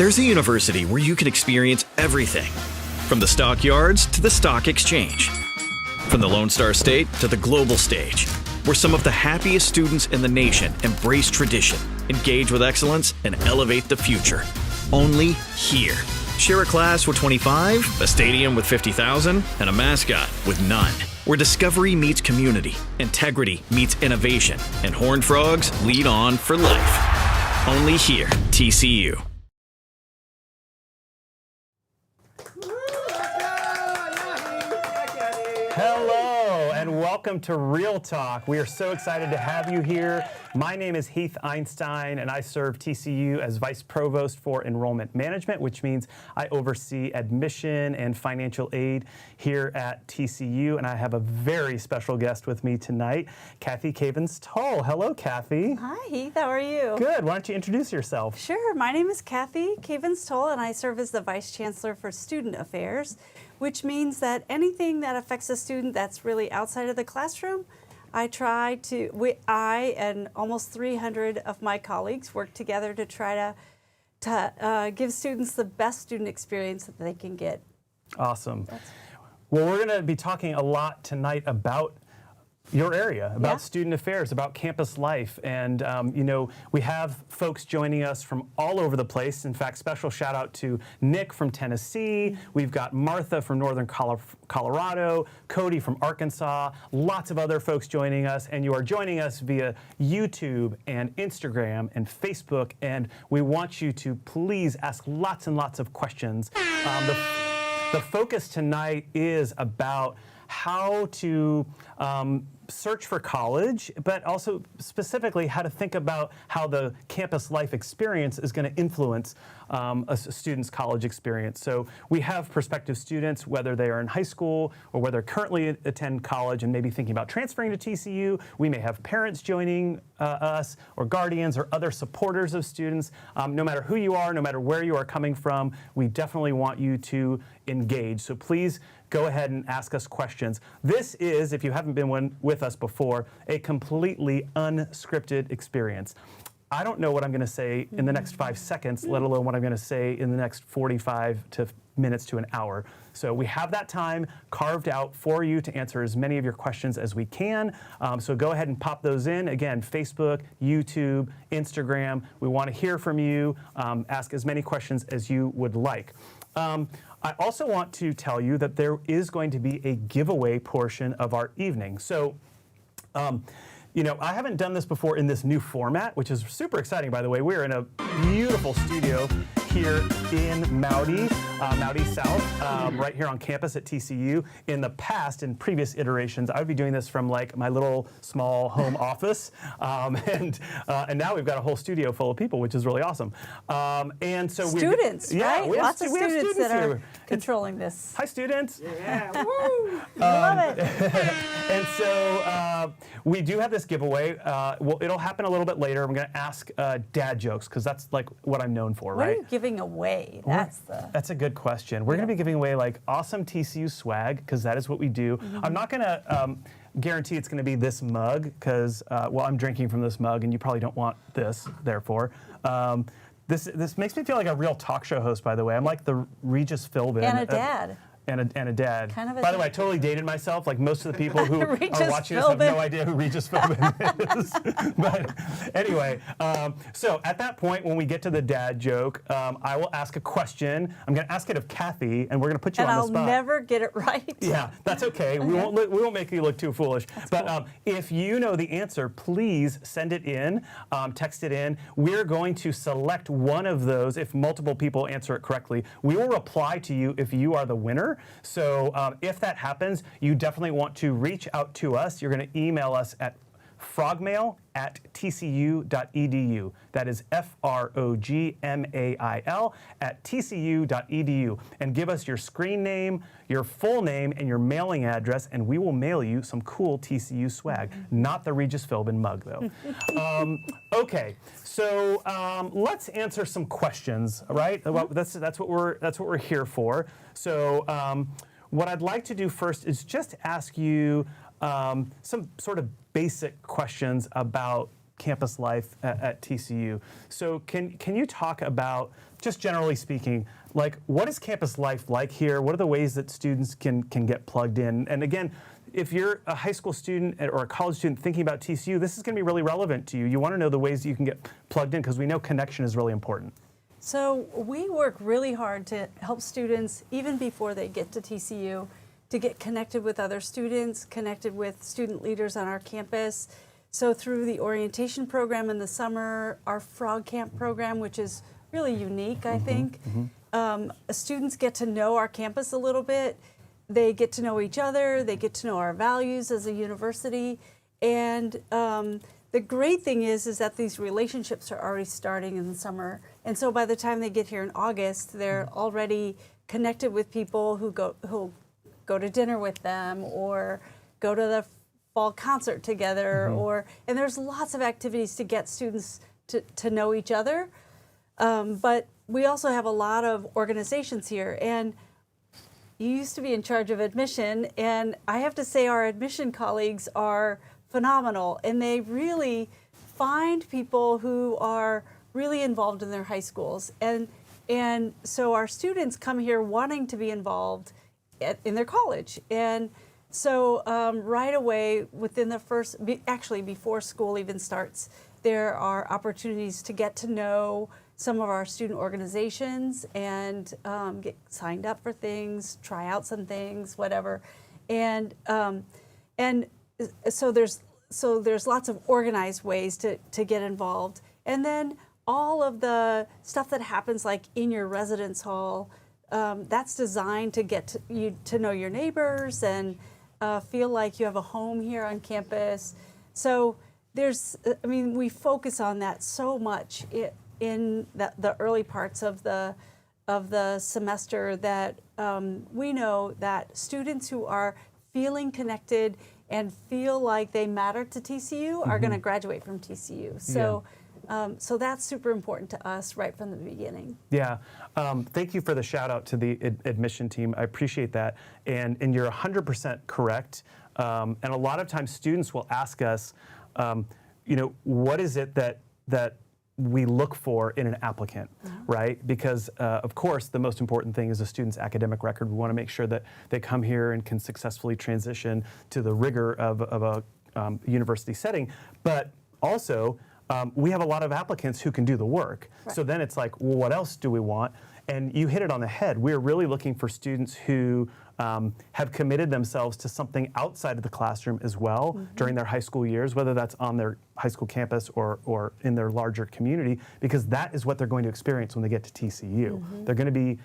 There's a university where you can experience everything, from the stockyards to the stock exchange, from the Lone Star State to the global stage, where some of the happiest students in the nation embrace tradition, engage with excellence, and elevate the future. Only here. Share a class with 25, a stadium with 50,000, and a mascot with none. Where discovery meets community, integrity meets innovation, and Horned Frogs lead on for life. Only here, TCU. Hello and welcome to Real Talk. We are so excited to have you here. My name is Heath Einstein and I serve TCU as Vice Provost for Enrollment Management, which means I oversee admission and financial aid here at TCU. And I have a very special guest with me tonight, Kathy Cavins-Tull. Hello, Kathy. Hi, Heath. How are you? Good. Why don't you introduce yourself? Sure. My name is Kathy Cavins-Tull and I serve as the Vice Chancellor for Student Affairs, which means that anything that affects a student that's really outside of the classroom, I and almost 300 of my colleagues work together to try to give students the best student experience that they can get. Awesome. Well, we're going to be talking a lot tonight about your area, about student affairs, about campus life. And, you know, we have folks joining us from all over the place. In fact, special shout out to Nick from Tennessee. We've got Martha from Northern Colorado, Cody from Arkansas, lots of other folks joining us. And you are joining us via YouTube and Instagram and Facebook. And we want you to please ask lots and lots of questions. The focus tonight is about how to search for college, but also specifically how to think about how the campus life experience is going to influence a student's college experience. So we have prospective students, whether they are in high school or whether currently attend college and maybe thinking about transferring to TCU. We may have parents joining us or guardians or other supporters of students. No matter who you are, no matter where you are coming from, we definitely want you to engage. So please go ahead and ask us questions. This is, if you haven't been with us before, a completely unscripted experience. I don't know what I'm going to say in the next 5 seconds, let alone what I'm going to say in the next 45 minutes to an hour. So we have that time carved out for you to answer as many of your questions as we can. So go ahead and pop those in. Again, Facebook, YouTube, Instagram. We want to hear from you. Ask as many questions as you would like. I also want to tell you that there is going to be a giveaway portion of our evening. So, you know, I haven't done this before in this new format, which is super exciting, by the way. We're in a beautiful studio here in Mowdy South, right here on campus at TCU. In the past, in previous iterations, I would be doing this from like my little small home office, and now we've got a whole studio full of people, which is really awesome. And so students, right? Lots of students that are here controlling this. Hi, students. Yeah, woo! Love it. And so we do have this giveaway. Well, it'll happen a little bit later. I'm going to ask dad jokes because that's like what I'm known for, what right? What are you giving away? That's a good question. We're going to be giving away like awesome TCU swag because that is what we do. I'm not going to guarantee it's going to be this mug because, well, I'm drinking from this mug and you probably don't want this, therefore. This makes me feel like a real talk show host, by the way. I'm like the Regis Philbin. And a dad. And a dad. Kind of By the way, I totally dated myself. Like most of the people who are watching this have no idea who Regis Philbin is. But anyway, so at that point, when we get to the dad joke, I will ask a question. I'm going to ask it of Kathy, and we're going to put you on the spot. And I'll never get it right. Yeah, that's okay. We won't make you look too foolish. But cool. If you know the answer, please send it in, text it in. We're going to select one of those if multiple people answer it correctly. We will reply to you if you are the winner. So if that happens, you definitely want to reach out to us. You're going to email us at frogmail@tcu.edu. That is FROGMAIL @tcu.edu. And give us your screen name, your full name, and your mailing address, and we will mail you some cool TCU swag. Not the Regis Philbin mug, though. Okay, so let's answer some questions, right? Well, that's what we're here for. So what I'd like to do first is just ask you some sort of basic questions about campus life at TCU. So can you talk about, just generally speaking, like what is campus life like here? What are the ways that students can get plugged in? And again, if you're a high school student or a college student thinking about TCU, this is going to be really relevant to you. You want to know the ways that you can get plugged in because we know connection is really important. So we work really hard to help students, even before they get to TCU, to get connected with other students, connected with student leaders on our campus. So through the orientation program in the summer, our Frog Camp program, which is really unique, I think, students get to know our campus a little bit. They get to know each other. They get to know our values as a university. And the great thing is that these relationships are already starting in the summer. And so by the time they get here in August, they're already connected with people who go to dinner with them or go to the fall concert together, and there's lots of activities to get students to know each other. But we also have a lot of organizations here, and you used to be in charge of admission, and I have to say our admission colleagues are phenomenal, and they really find people who are really involved in their high schools. And so our students come here wanting to be involved in their college. And so right away, within the first, actually before school even starts, there are opportunities to get to know some of our student organizations and get signed up for things, try out some things, whatever. And so there's lots of organized ways to get involved. And then all of the stuff that happens like in your residence hall, that's designed to get you to know your neighbors and feel like you have a home here on campus. So we focus on that so much in the early parts of the semester that we know that students who are feeling connected and feel like they matter to TCU are going to graduate from TCU. So. So that's super important to us right from the beginning. Yeah, thank you for the shout out to the admission team. I appreciate that, and you're 100% correct. And a lot of times students will ask us, what is it that we look for in an applicant, right? Because of course the most important thing is a student's academic record. We want to make sure that they come here and can successfully transition to the rigor of a university setting, but also we have a lot of applicants who can do the work. Right. So then it's like, well, what else do we want? And you hit it on the head. We're really looking for students who have committed themselves to something outside of the classroom as well during their high school years, whether that's on their high school campus or in their larger community, because that is what they're going to experience when they get to TCU. They're going to be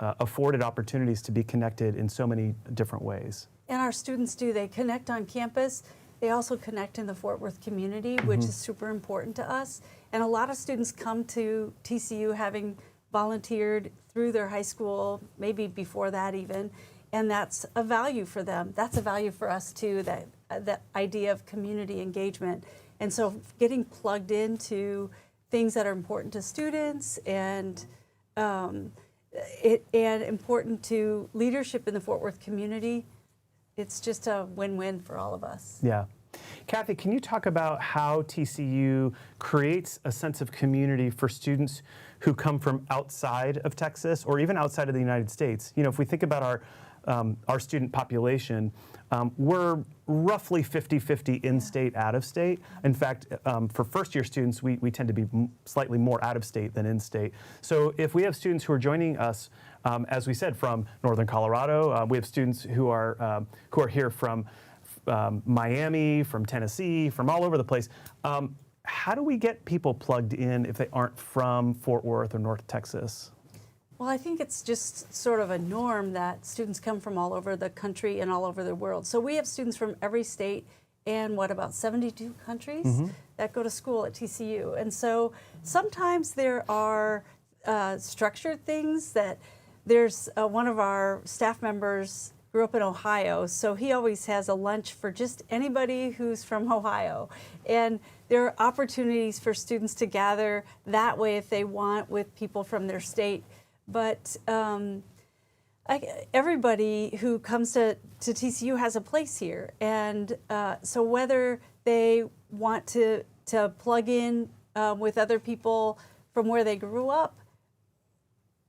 afforded opportunities to be connected in so many different ways. And our students do. They connect on campus. They also connect in the Fort Worth community, which is super important to us. And a lot of students come to TCU having volunteered through their high school, maybe before that even, and that's a value for them. That's a value for us too, that idea of community engagement. And so getting plugged into things that are important to students and important to leadership in the Fort Worth community, it's just a win-win for all of us. Yeah. Kathy, can you talk about how TCU creates a sense of community for students who come from outside of Texas or even outside of the United States? You know, if we think about our student population, we're roughly 50-50 in-state, out-of-state. In fact, for first-year students, we tend to be slightly more out-of-state than in-state. So if we have students who are joining us, as we said, from Northern Colorado, we have students who are here from Miami, from Tennessee, from all over the place. How do we get people plugged in if they aren't from Fort Worth or North Texas? Well, I think it's just sort of a norm that students come from all over the country and all over the world. So we have students from every state and about 72 countries that go to school at TCU. And so sometimes there are structured things that there's one of our staff members grew up in Ohio, so he always has a lunch for just anybody who's from Ohio. And there are opportunities for students to gather that way if they want with people from their state. But everybody who comes to TCU has a place here. And so whether they want to to plug in with other people from where they grew up,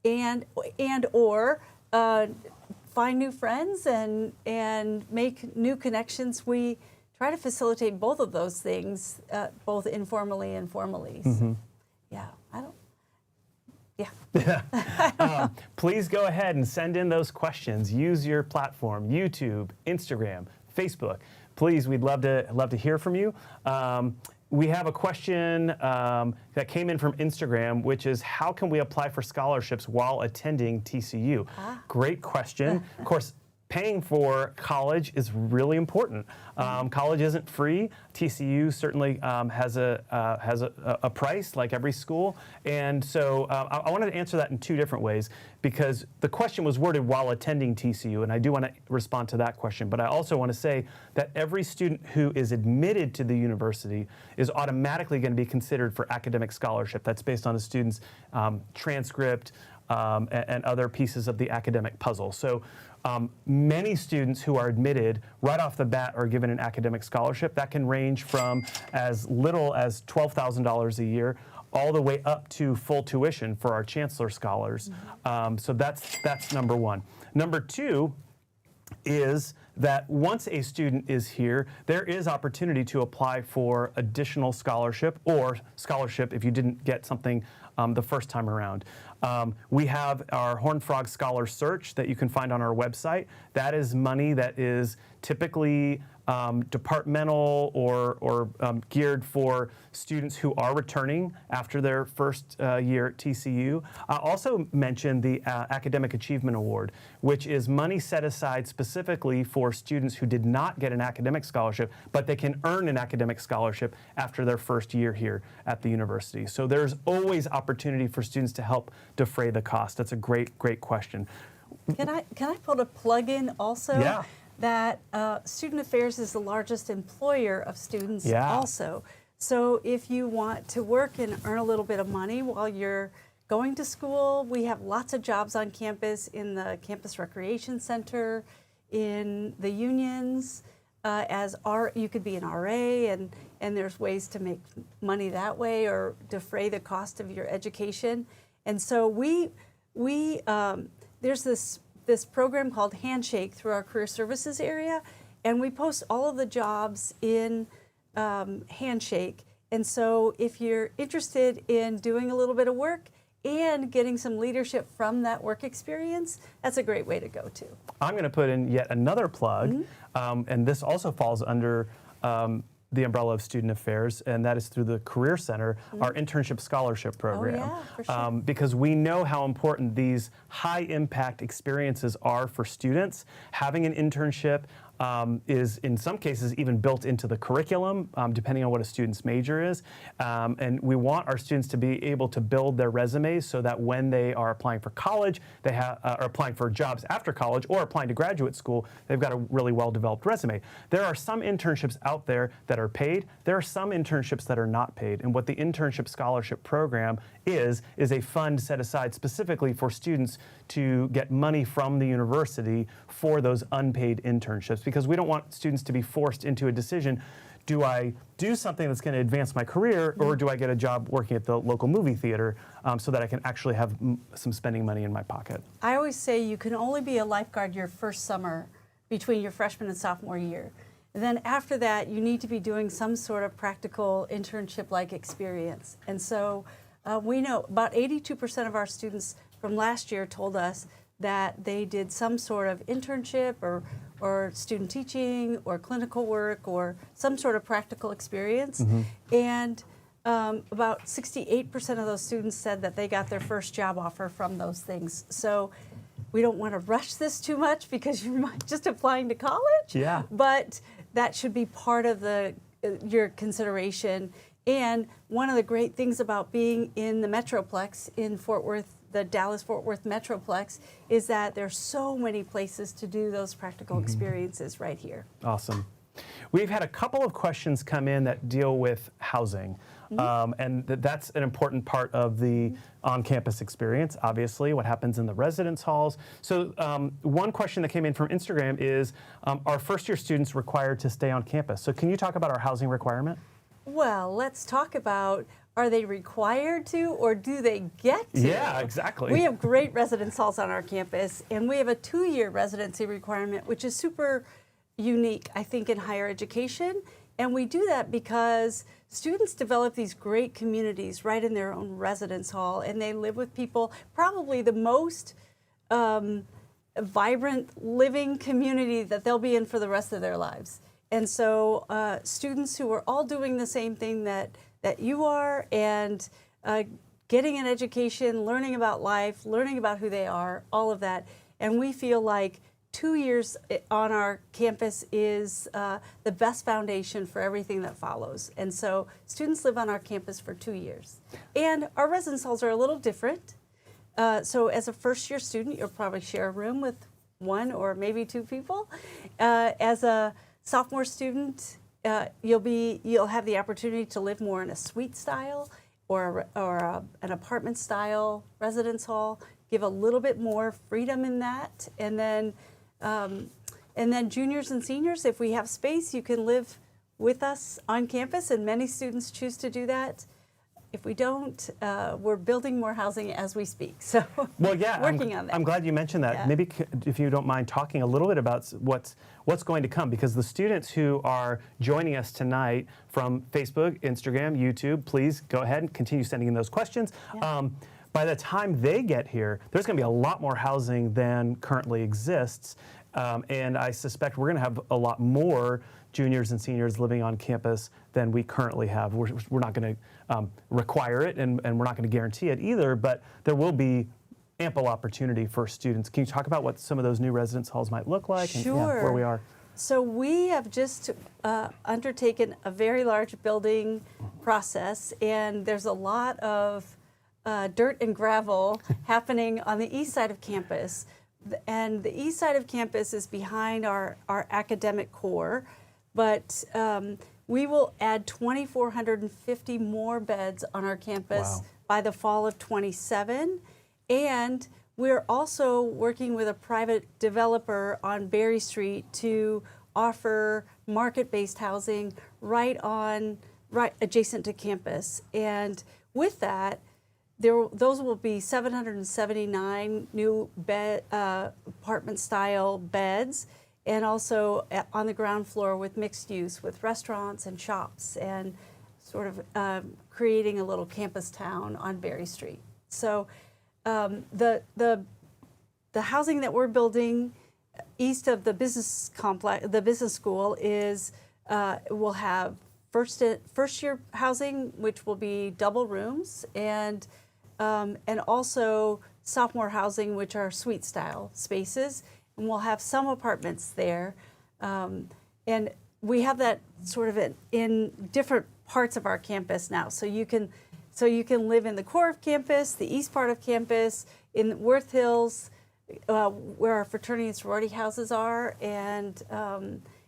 and or find new friends and make new connections. We try to facilitate both of those things, both informally and formally. So, yeah, Please go ahead and send in those questions. Use your platform, YouTube, Instagram, Facebook. Please, we'd love to hear from you. We have a question that came in from Instagram, which is, how can we apply for scholarships while attending TCU? Great question. Of course, paying for college is really important. College isn't free. TCU certainly has a price, like every school. And so I wanted to answer that in two different ways, because the question was worded while attending TCU, and I do want to respond to that question. But I also want to say that every student who is admitted to the university is automatically going to be considered for academic scholarship. That's based on a student's transcript and other pieces of the academic puzzle. So many students who are admitted right off the bat are given an academic scholarship. That can range from as little as $12,000 a year all the way up to full tuition for our chancellor scholars. So that's number one. Number two is that once a student is here, there is opportunity to apply for additional scholarship, or scholarship if you didn't get something the first time around. We have our Horned Frog Scholar Search that you can find on our website. That is money that is typically departmental or geared for students who are returning after their first year at TCU. I also mentioned the Academic Achievement Award, which is money set aside specifically for students who did not get an academic scholarship, but they can earn an academic scholarship after their first year here at the university. So there's always opportunity for students to help defray the cost. That's a great question. Can I put a plug in also? Yeah. That Student Affairs is the largest employer of students also. So if you want to work and earn a little bit of money while you're going to school, we have lots of jobs on campus, in the campus recreation center, in the unions. You could be an RA, and there's ways to make money that way or defray the cost of your education. And so there's this program called Handshake through our career services area, and we post all of the jobs in Handshake. And so if you're interested in doing a little bit of work and getting some leadership from that work experience, that's a great way to go to. I'm going to put in yet another plug, and this also falls under the umbrella of Student Affairs, and that is through the Career Center, our internship scholarship program. Oh, yeah, for sure. Because we know how important these high impact experiences are for students. Having an internship is in some cases even built into the curriculum, depending on what a student's major is. And we want our students to be able to build their resumes so that when they are applying for college, they are applying for jobs after college, or applying to graduate school, they've got a really well-developed resume. There are some internships out there that are paid. There are some internships that are not paid. And what the internship scholarship program is a fund set aside specifically for students to get money from the university for those unpaid internships, because we don't want students to be forced into a decision. Do I do something that's going to advance my career, or do I get a job working at the local movie theater so that I can actually have some spending money in my pocket? I always say you can only be a lifeguard your first summer between your freshman and sophomore year. And then after that, you need to be doing some sort of practical internship-like experience. And so we know about 82% of our students from last year told us that they did some sort of internship or student teaching or clinical work or some sort of practical experience. And about 68% of those students said that they got their first job offer from those things. So we don't want to rush this too much because you're just applying to college. Yeah. But that should be part of your consideration. And one of the great things about being in the Metroplex in Fort Worth, the Dallas-Fort Worth Metroplex, is that there's so many places to do those practical experiences right here. Awesome. We've had a couple of questions come in that deal with housing. And that's an important part of the on-campus experience, obviously, what happens in the residence halls. So one question that came in from Instagram is, are first-year students required to stay on campus? So can you talk about our housing requirement? Well, let's talk about, are they required to or do they get to? Yeah, exactly. We have great residence halls on our campus, and we have a 2-year residency requirement, which is super unique, I think, in higher education. And we do that because students develop these great communities right in their own residence hall, and they live with people, probably the most vibrant living community that they'll be in for the rest of their lives. And so students who are all doing the same thing that you are, and getting an education, learning about life, learning about who they are, all of that. And we feel like 2 years on our campus is the best foundation for everything that follows. And so students live on our campus for 2 years. And our residence halls are a little different. So as a first-year student, you'll probably share a room with 1 or maybe 2 people. As a sophomore student, you'll have the opportunity to live more in a suite style or an apartment style residence hall. Give a little bit more freedom in that, and then juniors and seniors, if we have space, you can live with us on campus, and many students choose to do that. If we don't, we're building more housing as we speak. So well, yeah, working on that. I'm glad you mentioned that. Yeah. Maybe if you don't mind talking a little bit about what's going to come, because the students who are joining us tonight from Facebook, Instagram, YouTube, please go ahead and continue sending in those questions. Yeah. By the time they get here, there's going to be a lot more housing than currently exists, and I suspect we're going to have a lot more juniors and seniors living on campus than we currently have. We're not going to require it, and we're not going to guarantee it either, but there will be ample opportunity for students. Can you talk about what some of those new residence halls might look like? Sure. And where we are? So we have just undertaken a very large building process, and there's a lot of dirt and gravel happening on the east side of campus. And the east side of campus is behind our academic core, but we will add 2,450 more beds on our campus by the fall of '27. And we're also working with a private developer on Berry Street to offer market-based housing right adjacent to campus. And with that, those will be 779 new apartment-style beds, and also on the ground floor with mixed use, with restaurants and shops, and sort of creating a little campus town on Berry Street. So the housing that we're building east of the business complex, the business school, will have first year housing, which will be double rooms, and also sophomore housing, which are suite style spaces, and we'll have some apartments there. And we have that sort of in different parts of our campus now. So you can live in the core of campus, the east part of campus, in Worth Hills, where our fraternity and sorority houses are, and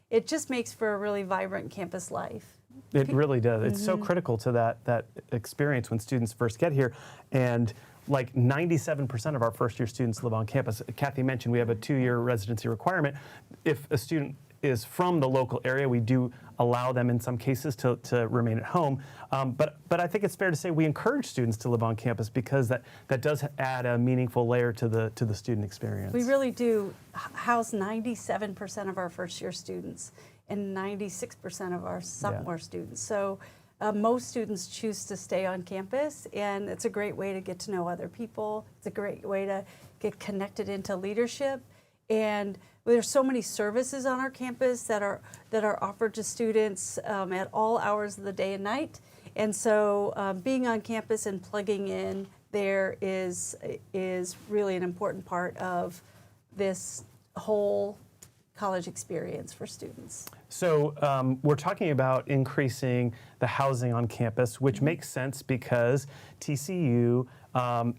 it just makes for a really vibrant campus life. It really does. It's so critical to that experience when students first get here. And like 97% of our first-year students live on campus. Kathy mentioned we have a 2-year residency requirement. If a student is from the local area, we do allow them in some cases to remain at home. But I think it's fair to say we encourage students to live on campus because that does add a meaningful layer to the student experience. We really do house 97% of our first-year students and 96% of our sophomore students. So most students choose to stay on campus, and it's a great way to get to know other people. It's a great way to get connected into leadership. And there's so many services on our campus that are offered to students at all hours of the day and night. And so being on campus and plugging in there is really an important part of this whole college experience for students. So we're talking about increasing the housing on campus, which makes sense because TCU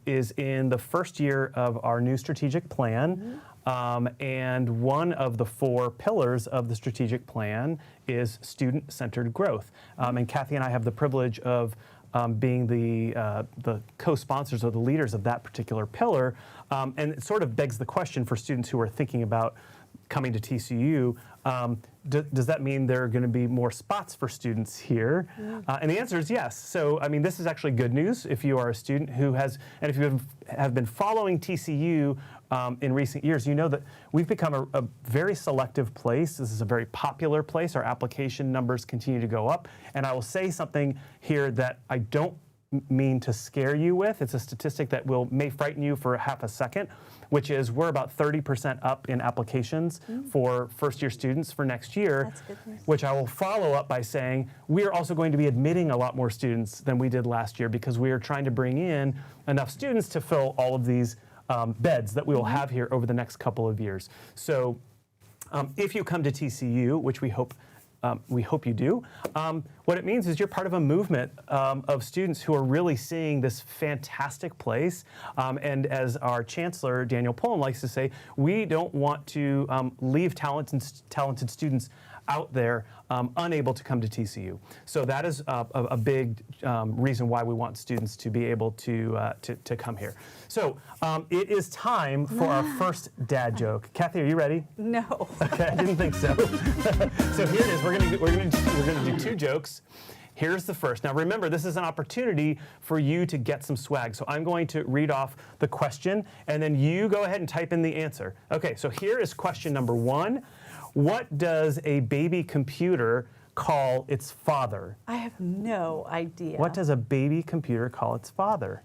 is in the first year of our new strategic plan. And one of the 4 pillars of the strategic plan is student-centered growth. And Kathy and I have the privilege of being the co-sponsors or the leaders of that particular pillar. And it sort of begs the question for students who are thinking about coming to TCU, does that mean there are going to be more spots for students here? And the answer is yes. So, I mean, this is actually good news if you are a student who has, and if you have been following TCU in recent years, you know that we've become a very selective place. This is a very popular place. Our application numbers continue to go up. And I will say something here that I don't mean to scare you with. It's a statistic that may frighten you for half a second, which is we're about 30% up in applications for first-year students for next year. That's good news. Which I will follow up by saying we are also going to be admitting a lot more students than we did last year because we are trying to bring in enough students to fill all of these beds that we will have here over the next couple of years. So if you come to TCU, which we hope you do. What it means is you're part of a movement of students who are really seeing this fantastic place. And as our chancellor, Daniel Pullen, likes to say, we don't want to leave talented students out there unable to come to TCU. So that is a big reason why we want students to be able to come here. So it is time for our first dad joke. Kathy, are you ready? No. Okay, I didn't think so. So here it is. We're gonna do two jokes. Here's the first. Now remember, this is an opportunity for you to get some swag. So I'm going to read off the question, and then you go ahead and type in the answer. Okay, so here is question number 1. What does a baby computer call its father? I have no idea. What does a baby computer call its father?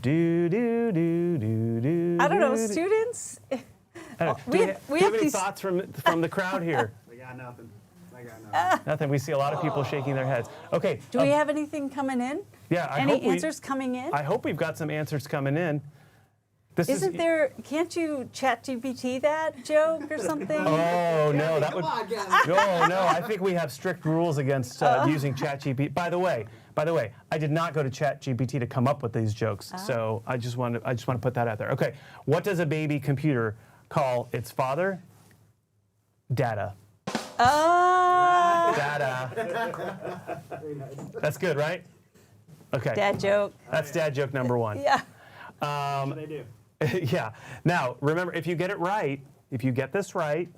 Do do do do do. I don't know, do, do. students. Do you have any thoughts from the crowd here? We got nothing. I got nothing. Nothing. We see a lot of people shaking their heads. Okay. Do we have anything coming in? Yeah. Any answers coming in? I hope we've got some answers coming in. Isn't there? Can't you ChatGPT that joke or something? Oh no, that would. Come on, Gavin. No, I think we have strict rules against using ChatGPT. By the way, I did not go to ChatGPT to come up with these jokes, so I just want to put that out there. Okay, what does a baby computer call its father? Data. Data. Very nice. That's good, right? Okay. Dad joke. That's dad joke number 1. Yeah. What they do? Yeah. Now, remember, if you get it right, if you get this right,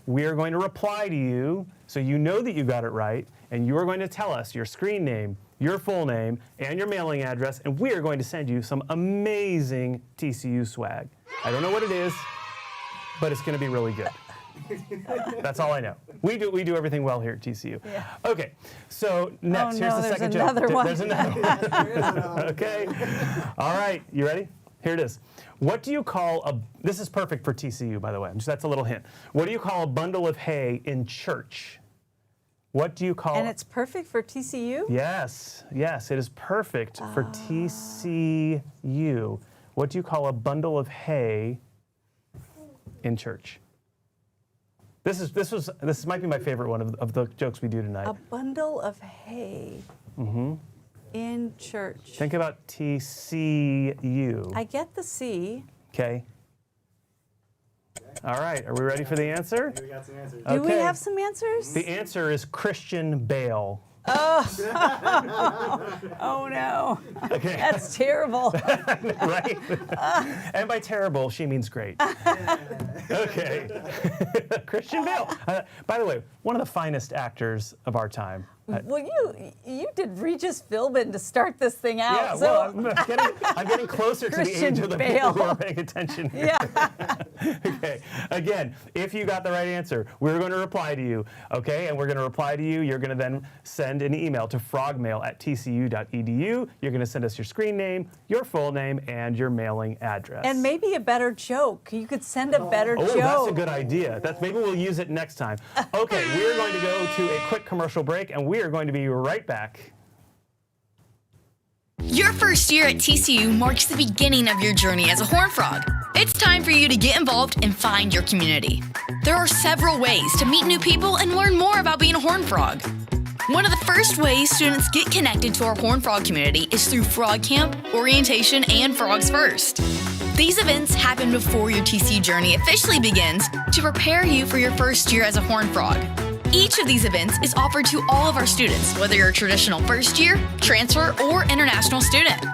we are going to reply to you so you know that you got it right, and you are going to tell us your screen name, your full name, and your mailing address, and we are going to send you some amazing TCU swag. I don't know what it is, but it's going to be really good. That's all I know. We do everything well here at TCU. Yeah. Okay, so next, here's the second joke. There's another one. Okay. All right, you ready? Here it is. What do you call this is perfect for TCU, by the way. That's a little hint. What do you call a bundle of hay in church? What do you call? And it's perfect for TCU? Yes, it is perfect for TCU. What do you call a bundle of hay in church? This might be my favorite one of the jokes we do tonight. A bundle of hay in church. Think about TCU. I get the C. Okay. All right, are we ready for the answer? We got some answers. Do we Okay. have some answers? The answer is Christian Bale. Oh no. Okay. That's terrible. Right? And by terrible, she means great. Okay. Christian Bale. By the way, one of the finest actors of our time. Well, you did Regis Philbin to start this thing out. Yeah, so well, I'm getting closer to the age Christian of the Bale. people who are paying attention here. yeah. Okay. Again, if you got the right answer, we're going to reply to you. Okay, and we're going to reply to you. You're going to then send an email to frogmail@tcu.edu. You're going to send us your screen name, your full name, and your mailing address. And maybe a better joke. You could send a better joke. Oh, that's a good idea. Maybe we'll use it next time. Okay, we're going to go to a quick commercial break, and we are going to be right back. Your first year at TCU marks the beginning of your journey as a Horned Frog. It's time for you to get involved and find your community. There are several ways to meet new people and learn more about being a Horned Frog. One of the first ways students get connected to our Horned Frog community is through Frog Camp, Orientation, and Frogs First. These events happen before your TCU journey officially begins to prepare you for your first year as a Horned Frog. Each of these events is offered to all of our students, whether you're a traditional first year, transfer, or international student.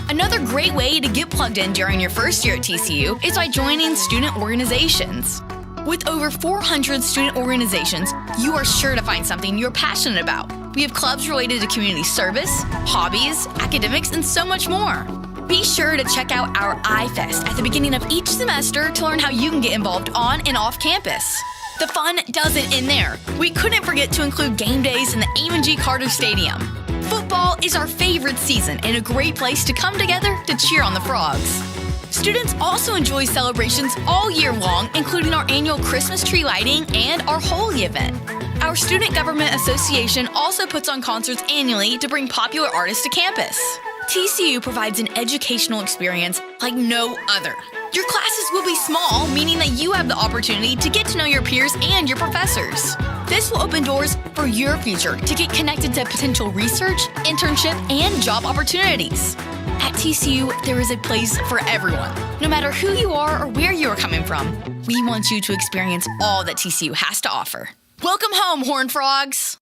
Another great way to get plugged in during your first year at TCU is by joining student organizations. With over 400 student organizations, you are sure to find something you're passionate about. We have clubs related to community service, hobbies, academics, and so much more. Be sure to check out our iFest at the beginning of each semester to learn how you can get involved on and off campus. The fun doesn't end there. We couldn't forget to include game days in the Amon G. Carter Stadium. Football is our favorite season and a great place to come together to cheer on the Frogs. Students also enjoy celebrations all year long, including our annual Christmas tree lighting and our Holy event. Our Student Government Association also puts on concerts annually to bring popular artists to campus. TCU provides an educational experience like no other. Your classes will be small, meaning that you have the opportunity to get to know your peers and your professors. This will open doors for your future to get connected to potential research, internship, and job opportunities. At TCU, there is a place for everyone. No matter who you are or where you are coming from, we want you to experience all that TCU has to offer. Welcome home, Horned Frogs!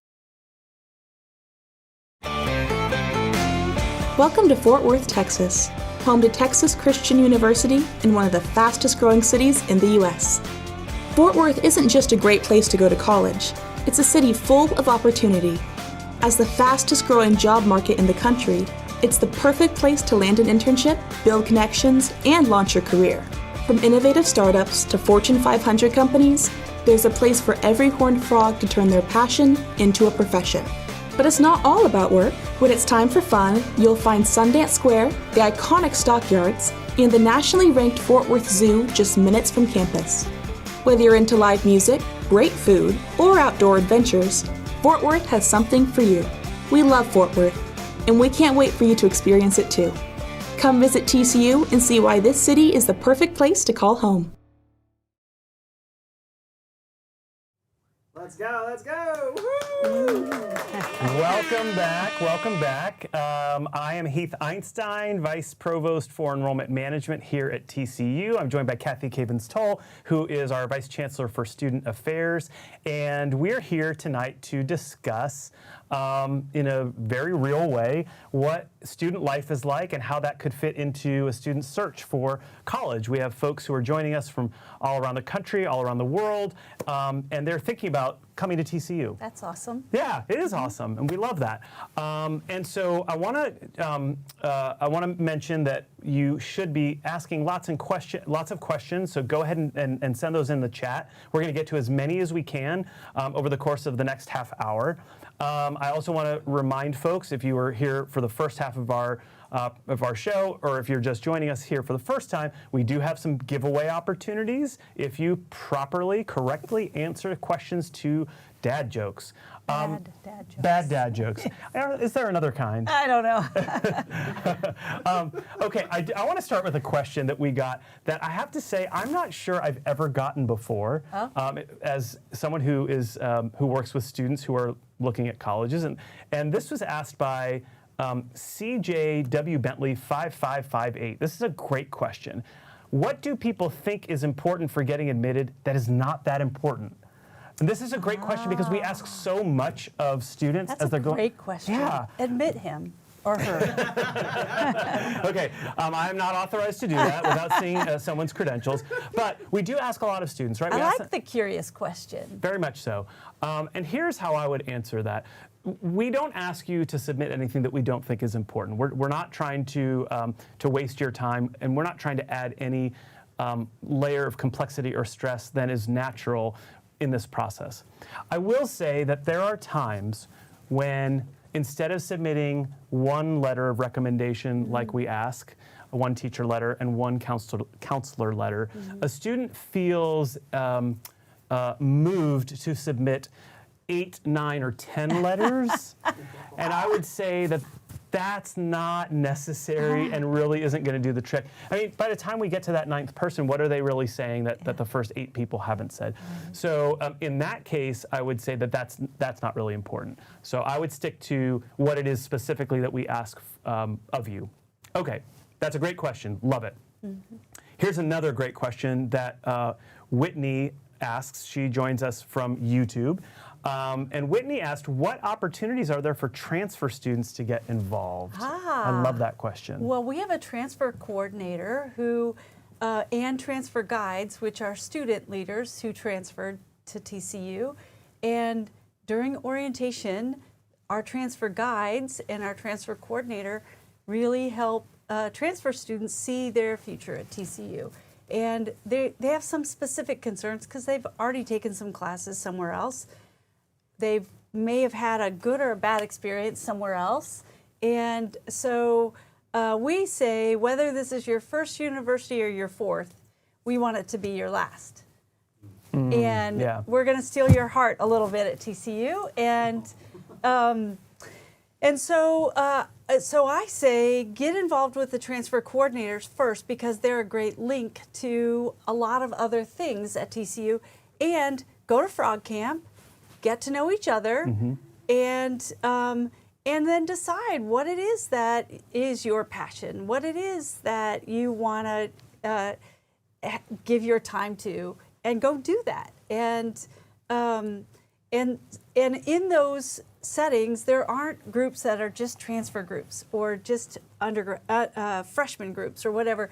Welcome to Fort Worth, Texas, home to Texas Christian University and one of the fastest growing cities in the U.S. Fort Worth isn't just a great place to go to college, it's a city full of opportunity. As the fastest growing job market in the country, it's the perfect place to land an internship, build connections, and launch your career. From innovative startups to Fortune 500 companies, there's a place for every horned frog to turn their passion into a profession. But it's not all about work. When it's time for fun, you'll find Sundance Square, the iconic stockyards, and the nationally ranked Fort Worth Zoo just minutes from campus. Whether you're into live music, great food, or outdoor adventures, Fort Worth has something for you. We love Fort Worth, and we can't wait for you to experience it too. Come visit TCU and see why this city is the perfect place to call home. Let's go, let's go! Woo! Welcome back, welcome back. I am Heath Einstein, Vice Provost for Enrollment Management here at TCU. I'm joined by Cavins-Tull, who is our Vice Chancellor for Student Affairs, and we're here tonight to discuss in a very real way what student life is like and how that could fit into a student's search for college. We have folks who are joining us from all around the country, all around the world, and they're thinking about coming to TCU. That's awesome. Yeah, it is awesome, and we love that. And so I want to mention that you should be asking lots of questions. So go ahead and send those in the chat. We're going to get to as many as we can over the course of the next half hour. I also want to remind folks, if you were here for the first half of our show, or if you're just joining us here for the first time, we do have some giveaway opportunities if you correctly answer questions to dad jokes. Bad dad jokes. Bad dad jokes. Is there another kind? I don't know. Okay, I want to start with a question that we got that I have to say I'm not sure I've ever gotten before. As someone who works with students who are looking at colleges, and this was asked by CJW Bentley 5558. This is a great question. What do people think is important for getting admitted that is not that important? And this is a great question because we ask so much of students as they're going. That's a great question. Yeah. Admit him or her. Okay, I am not authorized to do that without seeing someone's credentials, but we do ask a lot of students, right? I like the curious question. Very much so. And here's how I would answer that. We don't ask you to submit anything that we don't think is important. We're not trying to waste your time, and we're not trying to add any layer of complexity or stress than is natural in this process. I will say that there are times when instead of submitting one letter of recommendation like we ask, one teacher letter and one counselor letter, a student feels moved to submit 8, 9, or 10 letters. And I would say that that's not necessary and really isn't going to do the trick. I mean, by the time we get to that 9th person, what are they really saying that the first 8 people haven't said? So in that case, I would say that that's not really important. So I would stick to what it is specifically that we ask of you. Okay, that's a great question. Love it. Here's another great question that Whitney asks. She joins us from YouTube. And Whitney asked, what opportunities are there for transfer students to get involved? I love that question. Well, we have a transfer coordinator who and transfer guides, which are student leaders who transferred to TCU. And during orientation, our transfer guides and our transfer coordinator really help transfer students see their future at TCU. And they have some specific concerns because they've already taken some classes somewhere else. They may have had a good or a bad experience somewhere else. And so we say, whether this is your first university or your fourth, we want it to be your last. And we're going to steal your heart a little bit at TCU. And so I say get involved with the transfer coordinators first, because they're a great link to a lot of other things at TCU. And go to Frog Camp, get to know each other, and then decide what it is that is your passion, what it is that you want to give your time to, and go do that. And in those settings, there aren't groups that are just transfer groups or just freshman groups or whatever.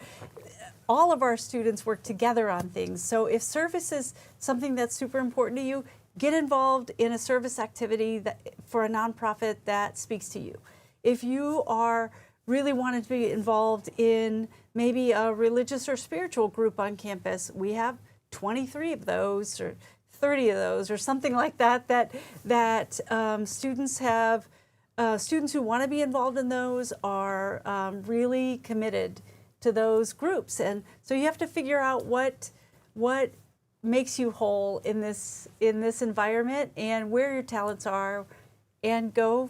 All of our students work together on things. So if service is something that's super important to you, get involved in a service activity for a nonprofit that speaks to you. If you are really wanting to be involved in maybe a religious or spiritual group on campus, we have 23 of those or 30 of those or something like that students have. Students who want to be involved in those are really committed to those groups. And so you have to figure out what makes you whole in this environment and where your talents are, and go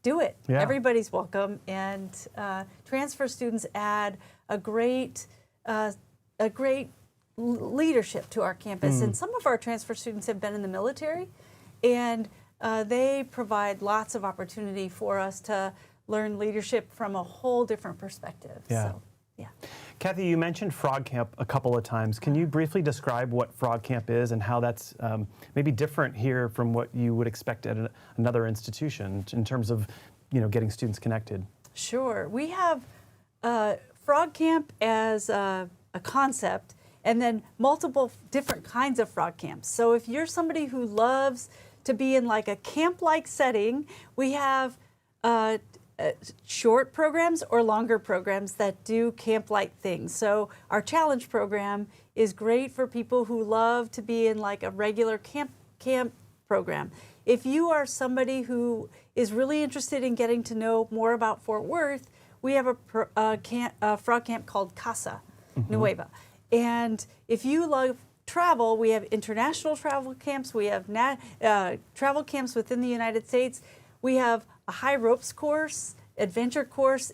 do it. Yeah. Everybody's welcome, and transfer students add a great leadership to our campus. And some of our transfer students have been in the military, and they provide lots of opportunity for us to learn leadership from a whole different perspective. Yeah. So, yeah. Kathy, you mentioned Frog Camp a couple of times. Can you briefly describe what Frog Camp is and how that's maybe different here from what you would expect at another institution in terms of, getting students connected? Sure. We have Frog Camp as a concept, and then multiple different kinds of frog camps. So if you're somebody who loves to be in like a camp-like setting, we have short programs or longer programs that do camp-like things. So our challenge program is great for people who love to be in like a regular camp program. If you are somebody who is really interested in getting to know more about Fort Worth, we have a frog camp called Casa Nueva. And if you love travel, we have international travel camps. We have travel camps within the United States. We have a high ropes course, adventure course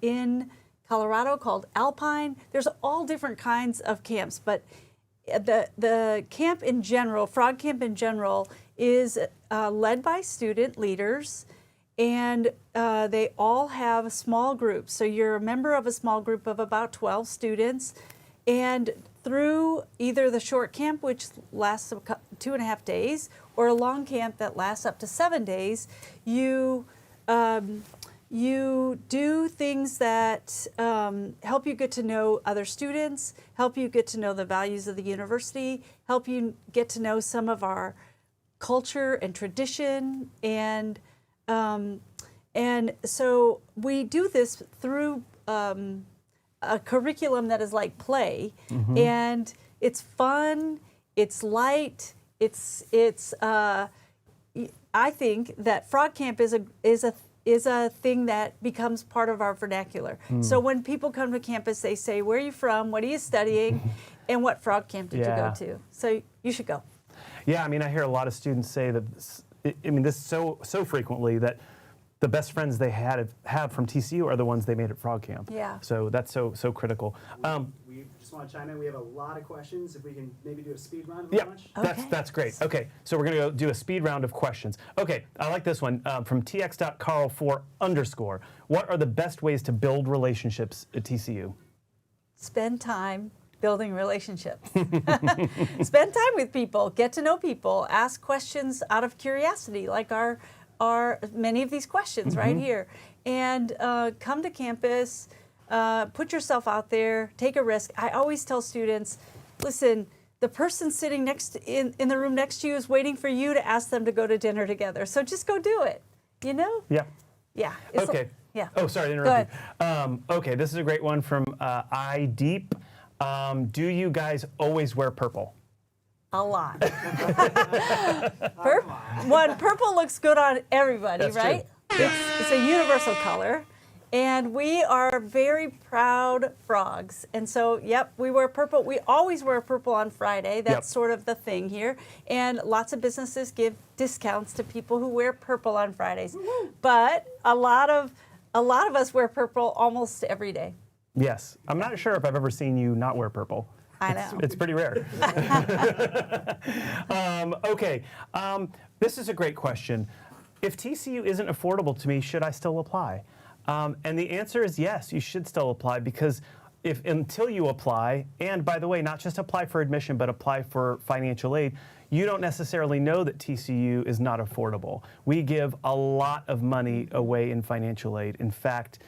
in Colorado called Alpine. There's all different kinds of camps, but the camp in general, Frog Camp in general, is led by student leaders, and they all have small groups. So you're a member of a small group of about 12 students, and through either the short camp, which lasts 2.5 days, or a long camp that lasts up to 7 days, you do things that help you get to know other students, help you get to know the values of the university, help you get to know some of our culture and tradition, and so we do this through a curriculum that is like play, and it's fun, it's light, it's I think that Frog Camp is a thing that becomes part of our vernacular. So when people come to campus, they say, "Where are you from? What are you studying? And what Frog Camp did you go to?" So you should go. Yeah, I mean, I hear a lot of students say that. This so frequently that the best friends they have from TCU are the ones they made at Frog Camp. Yeah. So that's so critical. We just want to chime in. We have a lot of questions. If we can maybe do a speed round of Yeah, lunch. that's great. Okay, so we're going to go do a speed round of questions. Okay, I like this one from tx.carl4_. What are the best ways to build relationships at TCU? Spend time building relationships. Spend time with people, get to know people, ask questions out of curiosity, like our many of these questions right here, and come to campus. put yourself out there, take a risk. I always tell students, listen, the person sitting in the room next to you is waiting for you to ask them to go to dinner together. So just go do it, you know? Yeah. Yeah. Okay. Yeah. Oh, sorry to interrupt you. Okay, this is a great one from iDeep. Do you guys always wear purple? A lot. Purple looks good on everybody, That's right? true. Yeah. It's a universal color. And we are very proud frogs. And so, yep, we wear purple. We always wear purple on Friday. That's sort of the thing here. And lots of businesses give discounts to people who wear purple on Fridays. But a lot of us wear purple almost every day. Yes. I'm not sure if I've ever seen you not wear purple. I know. It's pretty rare. Okay. This is a great question. If TCU isn't affordable to me, should I still apply? And the answer is yes, you should still apply, because until you apply, and by the way, not just apply for admission, but apply for financial aid, you don't necessarily know that TCU is not affordable. We give a lot of money away in financial aid. In fact,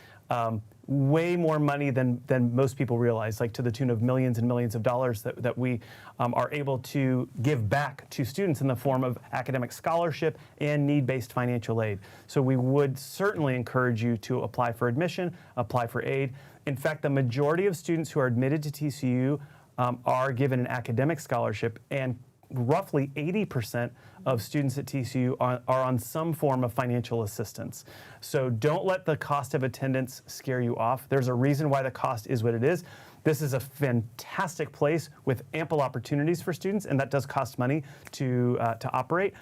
way more money than most people realize, like to the tune of millions and millions of dollars that we are able to give back to students in the form of academic scholarship and need-based financial aid. So we would certainly encourage you to apply for admission, apply for aid. In fact, the majority of students who are admitted to TCU are given an academic scholarship, and roughly 80% of students at TCU are on some form of financial assistance. So don't let the cost of attendance scare you off. There's a reason why the cost is what it is. This is a fantastic place with ample opportunities for students, and that does cost money to operate.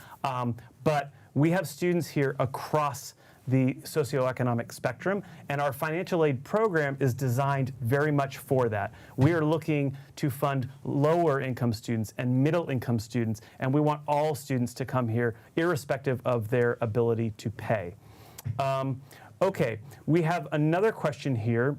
But we have students here across the socioeconomic spectrum, and our financial aid program is designed very much for that. We are looking to fund lower income students and middle income students, and we want all students to come here irrespective of their ability to pay. Okay, we have another question here,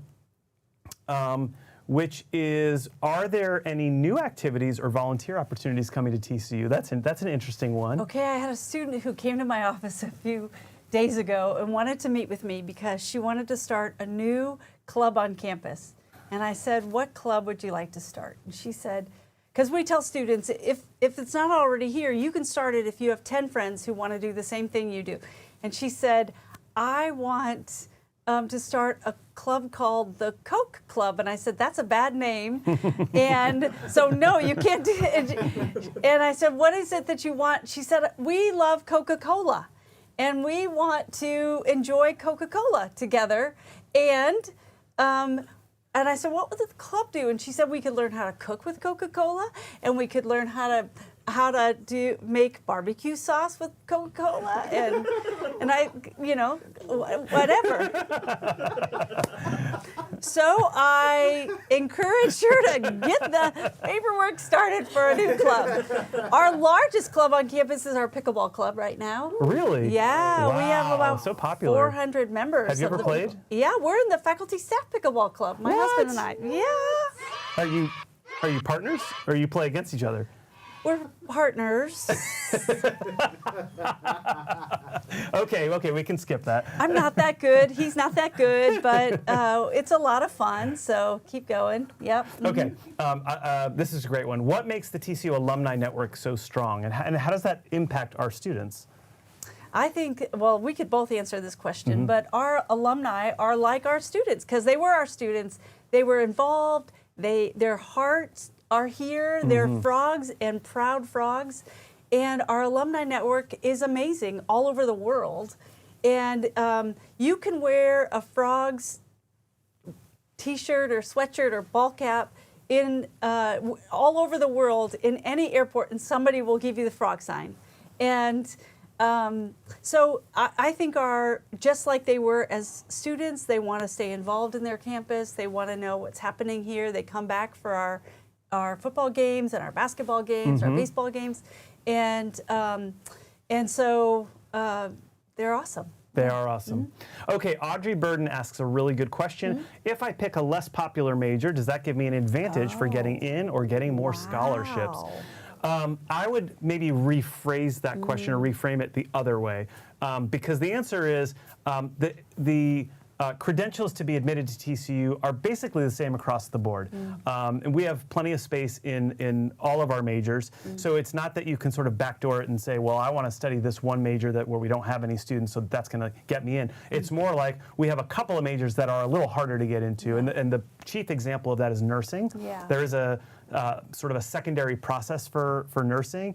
which is, are there any new activities or volunteer opportunities coming to TCU? That's an interesting one. Okay, I had a student who came to my office a few days ago and wanted to meet with me because she wanted to start a new club on campus. And I said, what club would you like to start? And she said, because we tell students, if it's not already here, you can start it if you have 10 friends who want to do the same thing you do. And she said, I want to start a club called the Coke Club. And I said, that's a bad name. And so, no, you can't do it. And I said, what is it that you want? She said, we love Coca-Cola. And we want to enjoy Coca-Cola together. And I said, what would the club do? And she said, we could learn how to cook with Coca-Cola, and we could learn how to make barbecue sauce with Coca-Cola, and I, whatever. So I encouraged her to get the paperwork started for a new club. Our largest club on campus is our pickleball club right now. Really? Yeah, wow, we have about so popular. 400 members. Have you ever played? Yeah, we're in the faculty staff pickleball club. My husband and I. Yeah. Are you partners, or you play against each other? We're partners. Okay, we can skip that. I'm not that good. He's not that good, but it's a lot of fun, so keep going. Yep. Okay, this is a great one. What makes the TCU Alumni Network so strong, and how does that impact our students? I think, well, we could both answer this question, but our alumni are like our students, because they were our students. They were involved. Their hearts are here. They're frogs and proud frogs. And our alumni network is amazing all over the world. And you can wear a Frogs t-shirt or sweatshirt or ball cap all over the world in any airport, and somebody will give you the frog sign. And so I think just like they were as students, they want to stay involved in their campus. They want to know what's happening here. They come back for our football games and our basketball games, our baseball games. And so they're awesome. They are awesome. Okay, Audrey Burden asks a really good question. If I pick a less popular major, does that give me an advantage for getting in or getting more scholarships? I would maybe rephrase that question or reframe it the other way, because the answer is the credentials to be admitted to TCU are basically the same across the board. And we have plenty of space in all of our majors. So it's not that you can sort of backdoor it and say, well, I want to study this one major where we don't have any students, so that's going to get me in. It's more like we have a couple of majors that are a little harder to get into. And the chief example of that is nursing. Yeah. There is a sort of a secondary process for nursing.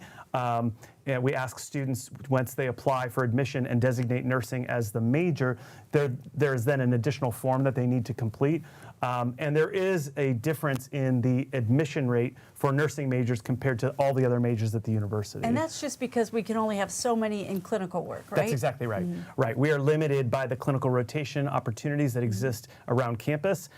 And we ask students, once they apply for admission and designate nursing as the major, there is then an additional form that they need to complete. And there is a difference in the admission rate for nursing majors compared to all the other majors at the university. And that's just because we can only have so many in clinical work, right? That's exactly right. Right. We are limited by the clinical rotation opportunities that exist around campus.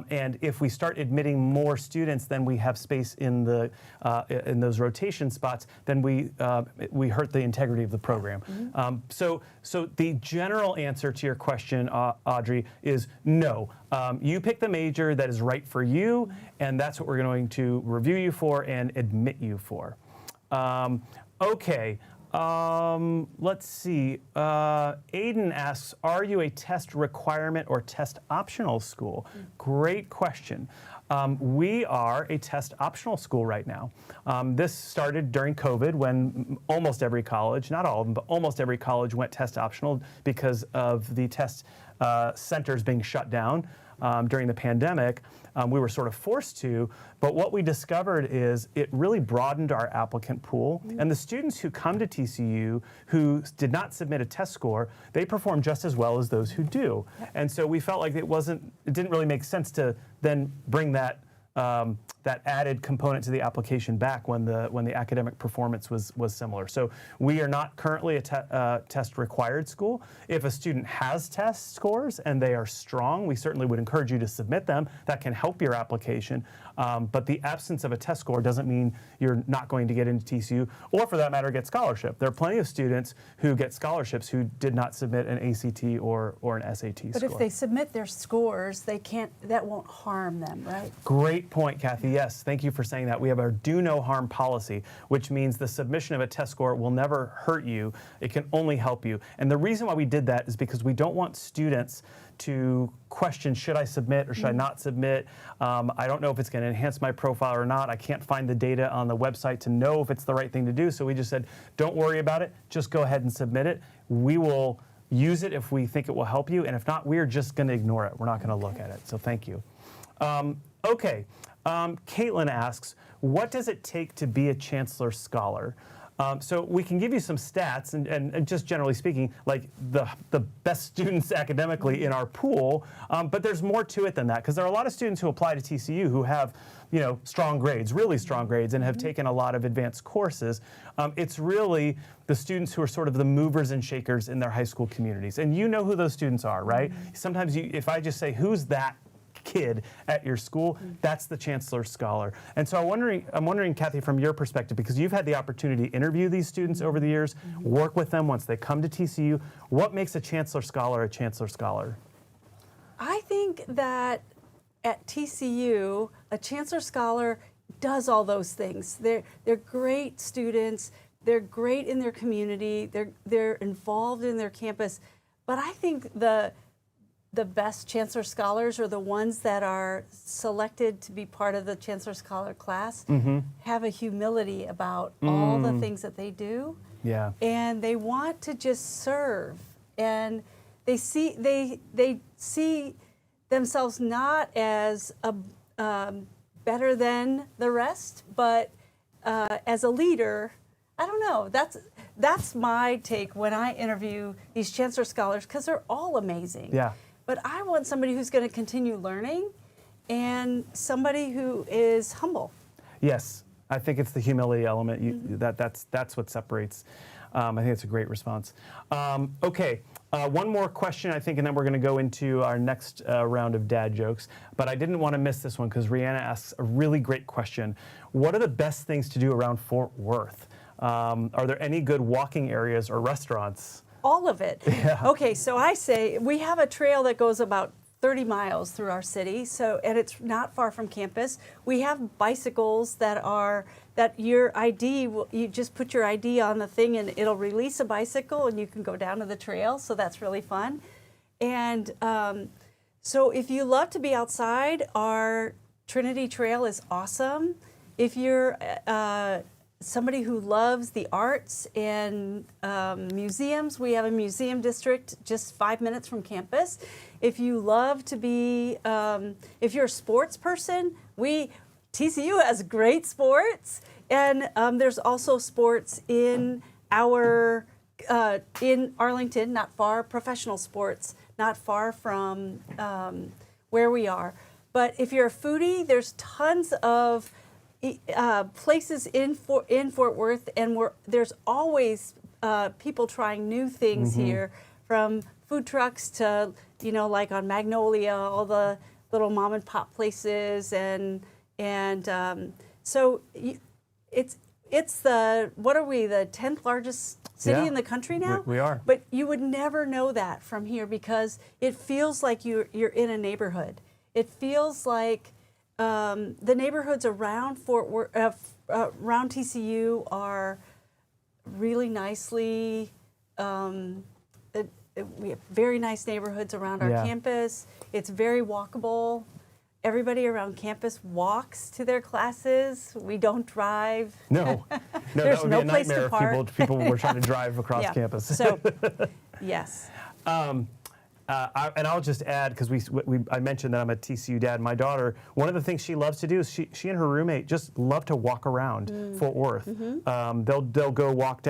And if we start admitting more students than we have space in those rotation spots, then we hurt the integrity of the program. So the general answer to your question, Audrey, is no. You pick the major that is right for you, and that's what we're going to review you for and admit you for. Okay. Let's see. Aiden asks, are you a test requirement or test optional school? Great question. We are a test optional school right now. This started during COVID when almost every college, not all of them, but almost every college went test optional because of the test centers being shut down during the pandemic. We were sort of forced to, but what we discovered is it really broadened our applicant pool. And the students who come to TCU who did not submit a test score, they perform just as well as those who do. And so we felt like it didn't really make sense to then bring that added component to the application back when the academic performance was similar. So we are not currently a test required school. If a student has test scores and they are strong, we certainly would encourage you to submit them. That can help your application. But the absence of a test score doesn't mean you're not going to get into TCU, or for that matter, get scholarship. There are plenty of students who get scholarships who did not submit an ACT or an SAT score. But if they submit their scores, that won't harm them, right? Great point, Kathy. Yes, thank you for saying that. We have our do no harm policy, which means the submission of a test score will never hurt you. It can only help you. And the reason why we did that is because we don't want students to question, should I submit or should I not submit? I don't know if it's going to enhance my profile or not. I can't find the data on the website to know if it's the right thing to do. So we just said, don't worry about it. Just go ahead and submit it. We will use it if we think it will help you. And if not, we're just going to ignore it. We're not going to look at it. So thank you. Okay. Caitlin asks, what does it take to be a Chancellor Scholar? So we can give you some stats, and just generally speaking, like the best students academically in our pool, but there's more to it than that, because there are a lot of students who apply to TCU who have, strong grades, really strong grades, and have taken a lot of advanced courses. It's really the students who are sort of the movers and shakers in their high school communities, and you know who those students are, right? Sometimes if I just say, who's that kid at your school, that's the Chancellor Scholar. And so I'm wondering, Kathy, from your perspective, because you've had the opportunity to interview these students over the years, work with them once they come to TCU, what makes a Chancellor Scholar a Chancellor Scholar? I think that at TCU, a Chancellor Scholar does all those things. They're great students, they're great in their community, they're involved in their campus, but I think the best Chancellor Scholars are the ones that are selected to be part of the Chancellor Scholar class, have a humility about all the things that they do, and they want to just serve, and they see themselves not as better than the rest, but as a leader. I don't know. That's my take when I interview these Chancellor Scholars, because they're all amazing. Yeah. But I want somebody who's going to continue learning and somebody who is humble. Yes, I think it's the humility element. That's what separates. I think it's a great response. Okay, one more question, I think, and then we're going to go into our next round of dad jokes. But I didn't want to miss this one because Rihanna asks a really great question. What are the best things to do around Fort Worth? Are there any good walking areas or restaurants? All of it. Yeah. Okay, so I say we have a trail that goes about 30 miles through our city, and it's not far from campus. We have bicycles that your ID, you just put your ID on the thing and it'll release a bicycle and you can go down to the trail, so that's really fun. And So if you love to be outside, our Trinity Trail is awesome. If you're somebody who loves the arts and museums, we have a museum district just 5 minutes from campus. If you love to be, if you're a sports person, TCU has great sports, and there's also sports in in Arlington, not far, professional sports, not far from where we are. But if you're a foodie, there's tons of places in Fort Worth, and there's always people trying new things here, from food trucks to, like on Magnolia, all the little mom and pop places, and so it's the, what are we, the 10th largest city in the country now? We are. But you would never know that from here because it feels like you're in a neighborhood. It feels like the neighborhoods around Fort Worth, around TCU are really nicely, we have very nice neighborhoods around our campus. It's very walkable. Everybody around campus walks to their classes. We don't drive. No, There's that would no be a place to nightmare park. if people were trying to drive across campus. So, yes. And I'll just add, because I mentioned that I'm a TCU dad. My daughter, one of the things she loves to do is she and her roommate just love to walk around Fort Worth. They'll go walk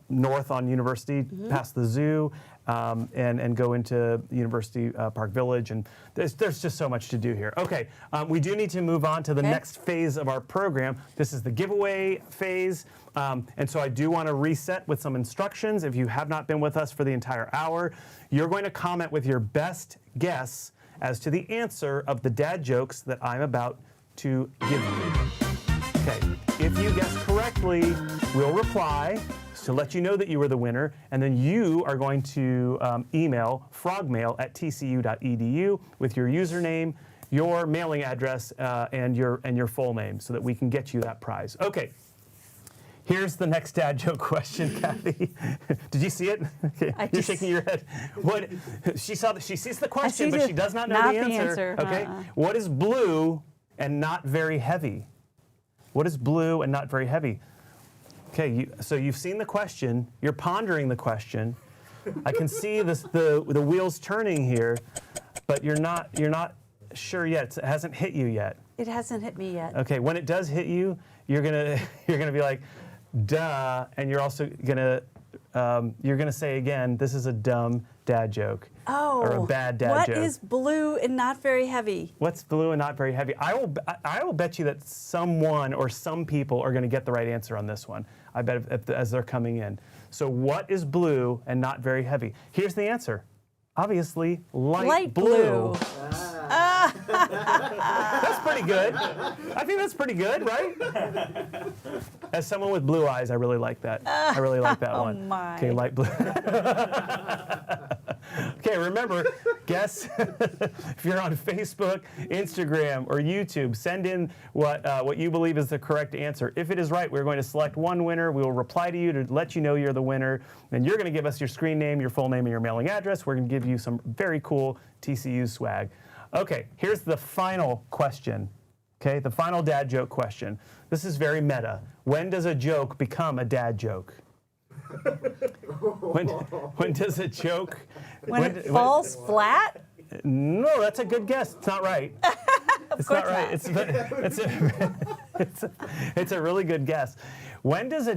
north on University, past the zoo, and go into University Park Village, and there's just so much to do here. Okay, we do need to move on to the next phase of our program. This is the giveaway phase, and so I do want to reset with some instructions. If you have not been with us for the entire hour, you're going to comment with your best guess as to the answer of the dad jokes that I'm about to give you. Okay, if you guess correctly, we'll reply to let you know that you were the winner, and then you are going to email frogmail@tcu.edu with your username, your mailing address, and your full name, so that we can get you that prize. Okay, here's the next dad joke question, Kathy. Did you see it? Okay. You're shaking your head. What? She sees the question, but she does not know the answer. Okay. What is blue and not very heavy? What is blue and not very heavy? Okay, so you've seen the question, you're pondering the question. I can see the wheels turning here, but you're not sure yet. It hasn't hit you yet. It hasn't hit me yet. Okay, when it does hit you, you're gonna be like, duh, and you're also gonna say again, this is a dumb dad joke. Oh, or a bad dad joke. What is blue and not very heavy? What's blue and not very heavy? I will bet you that someone or some people are going to get the right answer on this one. I bet as they're coming in. So what is blue and not very heavy? Here's the answer. Obviously, light blue. That's pretty good. I think that's pretty good, right? As someone with blue eyes, I really like that. I really like that one. Oh my. Okay, light blue. Okay, remember, guess if you're on Facebook, Instagram, or YouTube, send in what you believe is the correct answer. If it is right, we're going to select one winner. We will reply to you to let you know you're the winner. Then you're going to give us your screen name, your full name, and your mailing address. We're going to give you some very cool TCU swag. Okay, here's the final question. Okay, the final dad joke question. This is very meta. When does a joke become a dad joke? When does a joke... When it falls flat? No, that's a good guess. It's not right. It's not right. It's a really good guess. When does a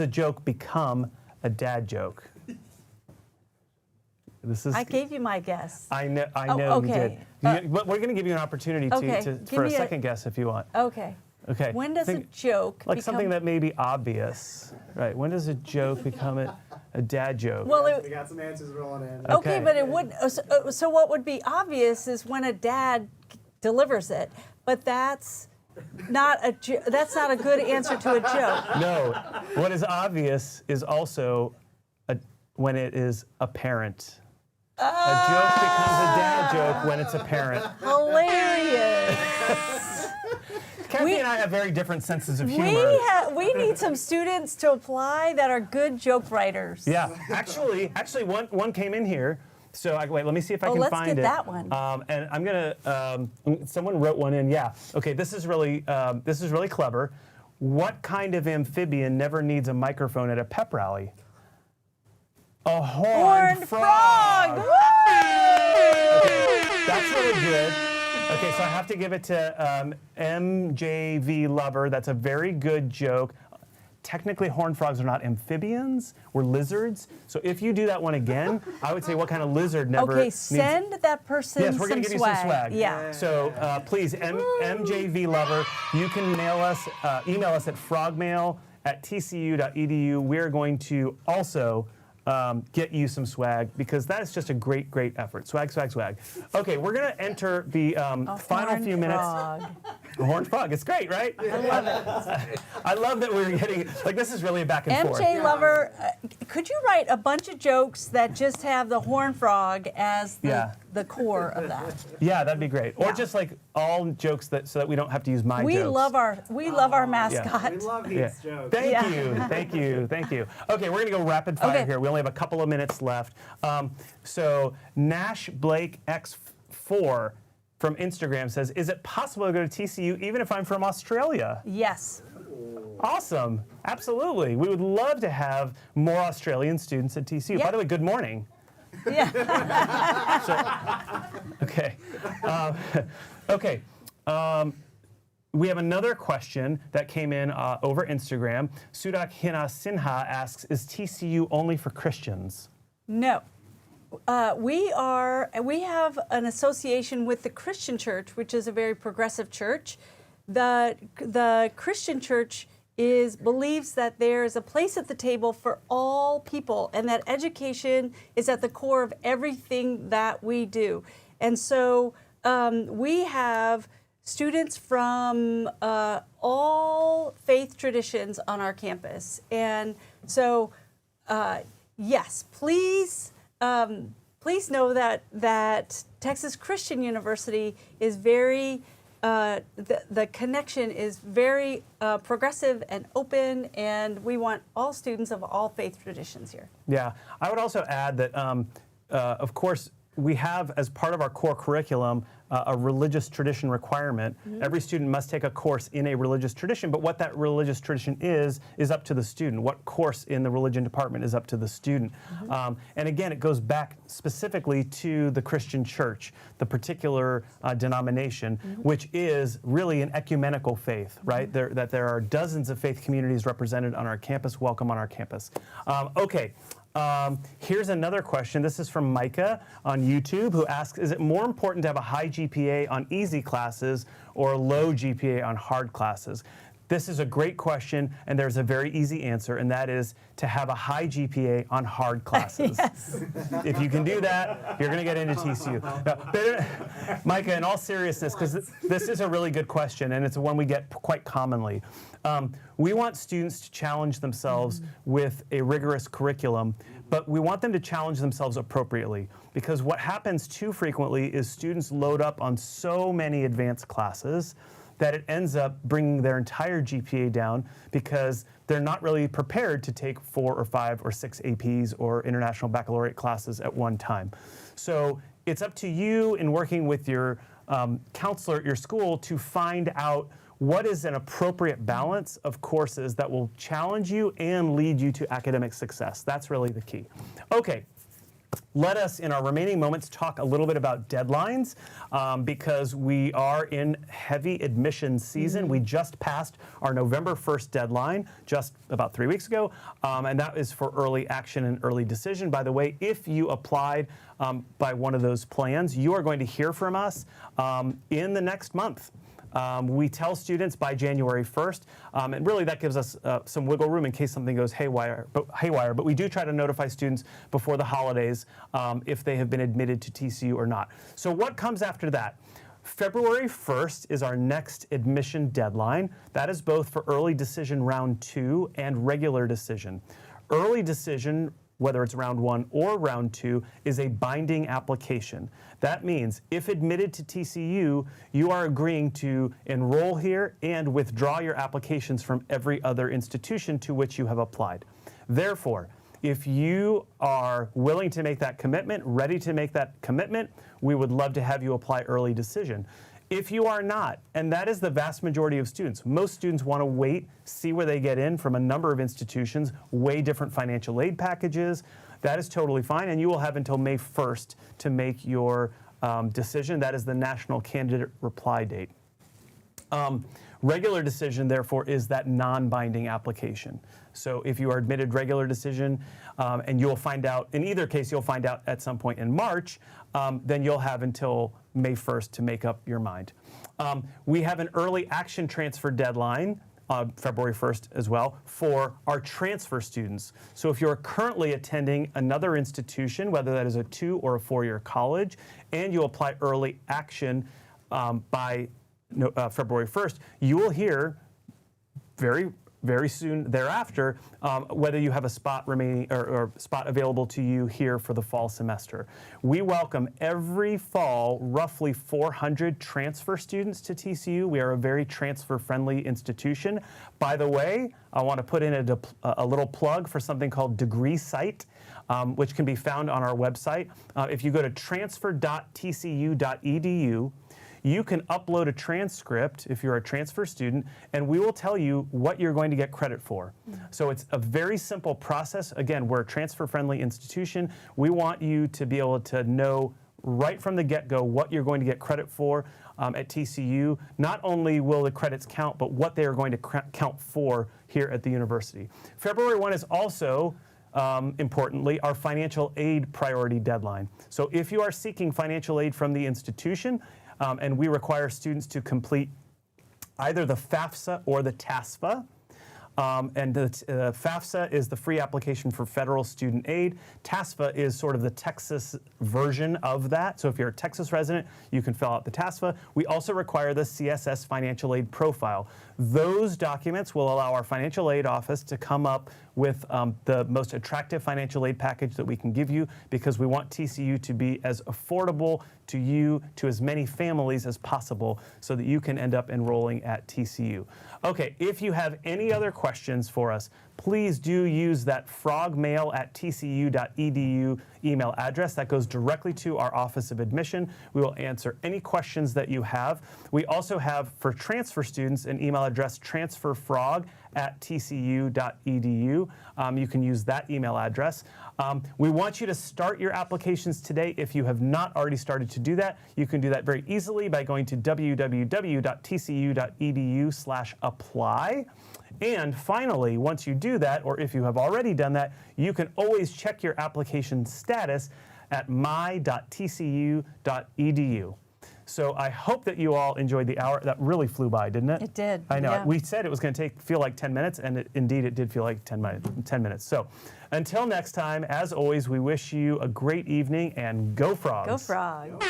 joke become a dad joke? I gave you my guess. I know okay. you did. But we're going to give you an opportunity for a second guess if you want. Okay. Okay. When does a joke become something that may be obvious, right? When does a joke become a dad joke? Well, we got some answers rolling in. Okay, but it would. So what would be obvious is when a dad delivers it, but that's not a good answer to a joke. No, what is obvious is also when it is apparent. A joke becomes a dad joke when it's apparent. Hilarious. Kathy and I have very different senses of humor. We need some students to apply that are good joke writers. Yeah, actually, one came in here Wait, let me see if I can let's find get it. that one. And I'm gonna. Someone wrote one in. Yeah. Okay. This is really clever. What kind of amphibian never needs a microphone at a pep rally? A horned frog. Okay, that's really good. Okay, so I have to give it to MJV Lover. That's a very good joke. Technically, horned frogs are not amphibians. We're lizards. So if you do that one again, I would say what kind of lizard never Okay, needs... send that person Yes, we're going to give you some swag. Yeah. So please, MJV Lover, you can email us at frogmail@tcu.edu. We're going to also get you some swag because that is just a great, great effort. Swag, swag, swag. Okay, we're going to enter the final few minutes. A horned frog. It's great, right? I love it. I love that we're getting, like, this is really a back and forth. MJ Lover, could you write a bunch of jokes that just have the horned frog as the core of that? Yeah, that'd be great. Or just like all jokes so that we don't have to use my jokes. We love our mascot. We love Heath's jokes. Thank you. Okay, we're gonna go rapid fire here. We only have a couple of minutes left. So Nash Blake X4 from Instagram says, is it possible to go to TCU even if I'm from Australia? Yes. Awesome, absolutely. We would love to have more Australian students at TCU. By the way, good morning. Yeah. Okay. We have another question that came in over Instagram. Sudak Hina Sinha asks, is TCU only for Christians? No. We have an association with the Christian Church, which is a very progressive church. The Christian Church believes that there is a place at the table for all people, and that education is at the core of everything that we do. And so we have students from all faith traditions on our campus. And so, yes, please know that Texas Christian University is very, the connection is very progressive and open, and we want all students of all faith traditions here. Yeah, I would also add that, of course, we have as part of our core curriculum a religious tradition requirement. Mm-hmm. Every student must take a course in a religious tradition, but what that religious tradition is up to the student. What course in the religion department is up to the student. Mm-hmm. And again, it goes back specifically to the Christian church, the particular denomination, mm-hmm. which is really an ecumenical faith, right? Mm-hmm. There are dozens of faith communities represented on our campus. Welcome on our campus. Okay. Here's another question. This is from Micah on YouTube, who asks, is it more important to have a high GPA on easy classes or a low GPA on hard classes? This is a great question, and there's a very easy answer, and that is to have a high GPA on hard classes. Yes. If you can do that, you're going to get into TCU. Now, Micah, in all seriousness, because this is a really good question, and it's one we get quite commonly. We want students to challenge themselves with a rigorous curriculum, but we want them to challenge themselves appropriately, because what happens too frequently is students load up on so many advanced classes that it ends up bringing their entire GPA down because they're not really prepared to take 4 or 5 or 6 APs or International Baccalaureate classes at one time. So it's up to you in working with your counselor at your school to find out what is an appropriate balance of courses that will challenge you and lead you to academic success. That's really the key. Okay. Let us, in our remaining moments, talk a little bit about deadlines because we are in heavy admission season. Mm-hmm. We just passed our November 1st deadline just about 3 weeks ago, and that is for early action and early decision. By the way, if you applied by one of those plans, you are going to hear from us in the next month. We tell students by January 1st, and really that gives us some wiggle room in case something goes haywire. But we do try to notify students before the holidays if they have been admitted to TCU or not. So what comes after that? February 1st is our next admission deadline. That is both for early decision round 2 and regular decision. Early decision, whether it's round 1 or round 2, is a binding application. That means if admitted to TCU, you are agreeing to enroll here and withdraw your applications from every other institution to which you have applied. Therefore, if you are willing to make that commitment, ready to make that commitment, we would love to have you apply early decision. If you are not, and that is the vast majority of students, most students want to wait, see where they get in from a number of institutions, way different financial aid packages. That is totally fine, and you will have until May 1st to make your decision. That is the national candidate reply date. Regular decision, therefore, is that non-binding application. So if you are admitted regular decision, and you'll find out, in either case, you'll find out at some point in March, then you'll have until May 1st to make up your mind. We have an early action transfer deadline, February 1st as well, for our transfer students. So if you're currently attending another institution, whether that is a 2 or a 4-year college, and you apply early action by February 1st, you will hear very soon thereafter whether you have a spot remaining or spot available to you here for the fall semester. We welcome every fall roughly 400 transfer students to TCU. We are a very transfer-friendly institution. By the way, I want to put in a little plug for something called Degree Site, which can be found on our website. If you go to transfer.tcu.edu, you can upload a transcript if you're a transfer student, and we will tell you what you're going to get credit for. So it's a very simple process. Again, we're a transfer-friendly institution. We want you to be able to know right from the get-go what you're going to get credit for at TCU. Not only will the credits count, but what they are going to count for here at the university. February 1 is also importantly, our financial aid priority deadline. So if you are seeking financial aid from the institution, and we require students to complete either the FAFSA or the TASFA. And the FAFSA is the free application for federal student aid. TASFA is sort of the Texas version of that. So if you're a Texas resident, you can fill out the TASFA. We also require the CSS financial aid profile. Those documents will allow our financial aid office to come up with the most attractive financial aid package that we can give you, because we want TCU to be as affordable to you, to as many families as possible, so that you can end up enrolling at TCU. Okay, if you have any other questions for us, please do use that frogmail@tcu.edu email address. That goes directly to our Office of Admission. We will answer any questions that you have. We also have, for transfer students, an email address, transferfrog@tcu.edu. You can use that email address. We want you to start your applications today. If you have not already started to do that, you can do that very easily by going to www.tcu.edu/apply. And finally, once you do that, or if you have already done that, you can always check your application status at my.tcu.edu. So I hope that you all enjoyed the hour. That really flew by, didn't it? It did. I know. Yeah. We said it was going to feel like 10 minutes, and indeed it did feel like 10 minutes. So until next time, as always, we wish you a great evening, and go Frogs. Go Frog.